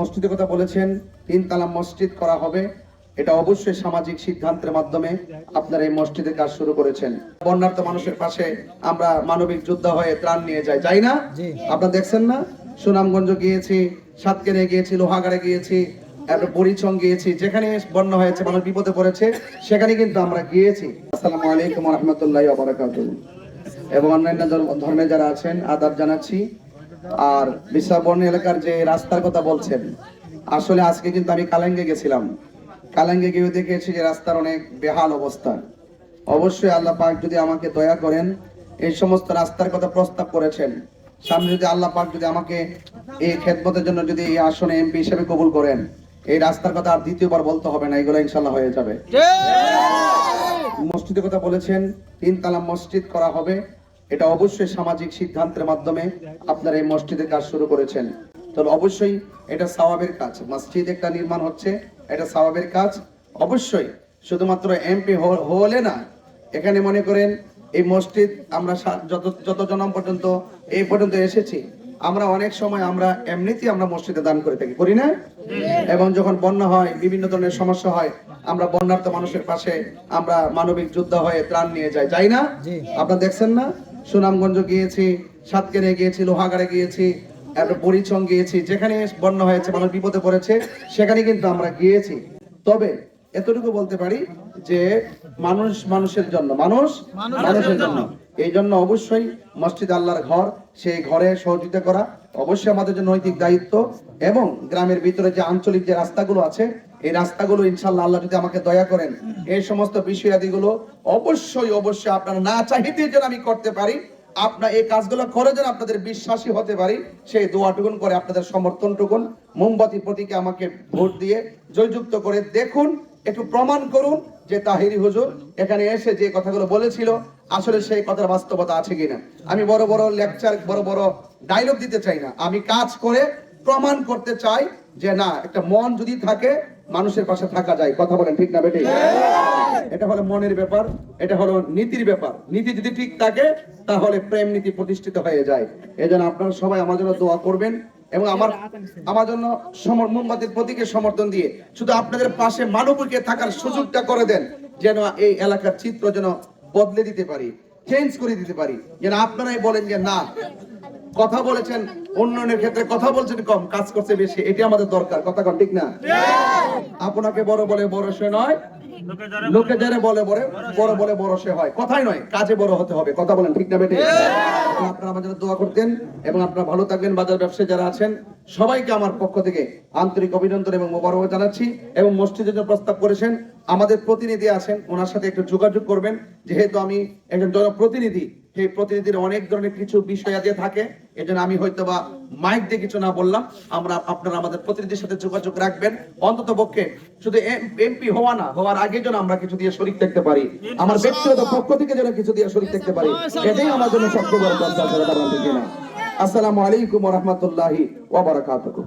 মসজিদের কথা বলেছেন, 3 তালা মসজিদ করা হবে। এটা অবশ্যই সামাজিক সিদ্ধান্তের মাধ্যমে আপনারা এই মসজিদের কাজ শুরু করেছেন। বন্যার্ত মানুষের পাশে আমরা মানবিক যোদ্ধা হয়ে ত্রাণ নিয়ে যাই না? আপনারা দেখছেন না, সুনামগঞ্জ গিয়েছি, সাতক্ষীরা গিয়েছি, লোহাগাড়ে গিয়েছি, বরিচং গিয়েছি, যেখানে বন্যা হয়েছে, মানুষ বিপদে পড়েছে, সেখানে কিন্তু আমরা গিয়েছি। আসসালামু আলাইকুম ওয়া রাহমাতুল্লাহি ওয়া বারাকাতুহু। এবং অন্যান্য ধর্মে যারা আছেন আদাব জানাচ্ছি। আর বিশ্বাবর্ণী এলাকার যে রাস্তার কথা বলছেন, আসলে আজকে কিন্তু আমি কালেঙ্গে গেছিলাম। কালেঙ্গে গিয়ে দেখেছি যে রাস্তার অনেক বেহাল অবস্থা। অবশ্যই আল্লাহ পাক যদি আমাকে দয়া করেন, এই সমস্ত রাস্তার কথা প্রস্তাব করেছেন, সামনে যদি আল্লাহ পাক যদি আমাকে এই খেদমতের জন্য যদি এই আসনে এমপি হিসেবে কবুল করেন, এই রাস্তার কথা আর দ্বিতীয়বার বলতে হবে না, এগুলো ইনশাল্লাহ হয়ে যাবে। মসজিদের কথা বলেছেন, 3 তালা মসজিদ করা হবে। এটা অবশ্যই সামাজিক সিদ্ধান্তের মাধ্যমে আপনারা এই মসজিদের কাজ শুরু করেছেন। তবে অবশ্যই এটা সওয়াবের কাজ। মসজিদ একটা নির্মাণ হচ্ছে, এটা সওয়াবের কাজ। অবশ্যই শুধুমাত্র এমপি হলে না, এখানে মনে করেন এই মসজিদ আমরা যত জনম পর্যন্ত এই পর্যন্ত এসেছি, আমরা অনেক সময় আমরা এমনিতেই আমরা মসজিদে দান করে থাকি, করি না? এবং যখন বন্যা হয়, বিভিন্ন ধরনের সমস্যা হয়, আমরা বন্যার্ত মানুষের পাশে আমরা মানবিক যোদ্ধা হয়ে ত্রাণ নিয়ে যাই না? আপনারা দেখছেন না, সুনামগঞ্জ গিয়েছি, সাতক্ষীরা গিয়েছি, লোহাগাড়ে গিয়েছি, বরিচং গিয়েছি, যেখানে বন্যা হয়েছে, মানুষ বিপদে পড়েছে, সেখানে কিন্তু আমরা গিয়েছি। তবে এতটুকু বলতে পারি যে মানুষ মানুষের জন্য, মানুষ মানুষের জন্য। এই জন্য অবশ্যই মসজিদ আল্লাহর ঘর, সেই ঘরে সহযোগিতা করা অবশ্যই আমাদের জন্য নৈতিক দায়িত্ব। এবং গ্রামের ভিতরে যে আঞ্চলিক যে রাস্তাগুলো আছে, এই রাস্তাগুলো ইনশাআল্লাহ আল্লাহ যদি আমাকে দয়া করেন, এই সমস্ত বিষয়াদিগুলো অবশ্যই অবশ্যই আপনারা না চাইতে যেন আমি করতে পারি, আপনার এই কাজগুলো করে যেন আপনাদের বিশ্বাসী হতে পারি, সেই দোয়াটুকুন করে আপনাদের সমর্থনটুকুন মোমবাতি প্রতীকে আমাকে ভোট দিয়ে জয়যুক্ত করে দেখুন, একটু প্রমাণ করুন যে তাহিরি হুজুর এখানে এসে যে কথাগুলো বলেছিল আসলে সেই কথার বাস্তবতা আছে কিনা। আমি বড় বড় লেকচার, বড় বড় ডায়লগ দিতে চাই না, আমি কাজ করে প্রমাণ করতে চাই যে না, একটা মন যদি থাকে মানুষের পাশে থাকা যায়। কথা বলেন ঠিক না বেটে? এটা হলো মনের ব্যাপার, এটা হলো নীতির ব্যাপার। নীতি যদি ঠিক থাকে তাহলে প্রেম নীতি প্রতিষ্ঠিত হয়ে যায়। এজন্য আপনারা সবাই আমার জন্য দোয়া করবেন এবং আমার জন্য মোমবাতির প্রতীকে সমর্থন দিয়ে শুধু আপনাদের পাশে মানবিকে থাকার সুযোগটা করে দেন, যেন এই এলাকার চিত্র যেন বদলে দিতে পারি, চেঞ্জ করে দিতে পারি। যেন আপনারাই বলেন যে না, কথা বলেছেন উন্নয়নের ক্ষেত্রে, কথা বলছেন কম, কাজ করছে বেশি, এটি আমাদের দরকার। কথা কন ঠিক না? আপনাকে বড় বলে বড় সে নয়, লোকে যারা বলে বড় বলে বড় সে হয়। কথাই নয়, কাজে বড় হতে হবে। কথা বলেন ঠিক না বেটে? আপনারা আমাদের দোয়া করতেন এবং আপনারা ভালো থাকবেন। বাজার ব্যবসায়ী যারা আছেন সবাইকে আমার পক্ষ থেকে আন্তরিক অভিনন্দন এবং মোবারক জানাচ্ছি। এবং মসজিদের জন্য প্রস্তাব করেছেন, আমাদের প্রতিনিধি আছেন, ওনার সাথে একটু যোগাযোগ করবেন। যেহেতু আমি একজন জনপ্রতিনিধি, সেই প্রতিনিধির অনেক ধরনের কিছু বিষয় আগে থাকে, এজন্য আমি হয়তো বা মাইক দিয়ে কিছু না বললাম। আপনারা আমাদের প্রতিনিধির সাথে যোগাযোগ রাখবেন। অন্তত পক্ষে শুধু এমপি হওয়া না, হওয়ার আগে যেন আমরা কিছু দিয়ে শরীক থাকতে পারি, আমার ব্যক্তিগত পক্ষ থেকে যেন কিছু দিয়ে শরীক থাকতে পারি, এটাই আমার জন্য সবচেয়ে বড় কথা। আসসালামু আলাইকুম ওয়া রাহমাতুল্লাহি ওয়া বারাকাতুহু।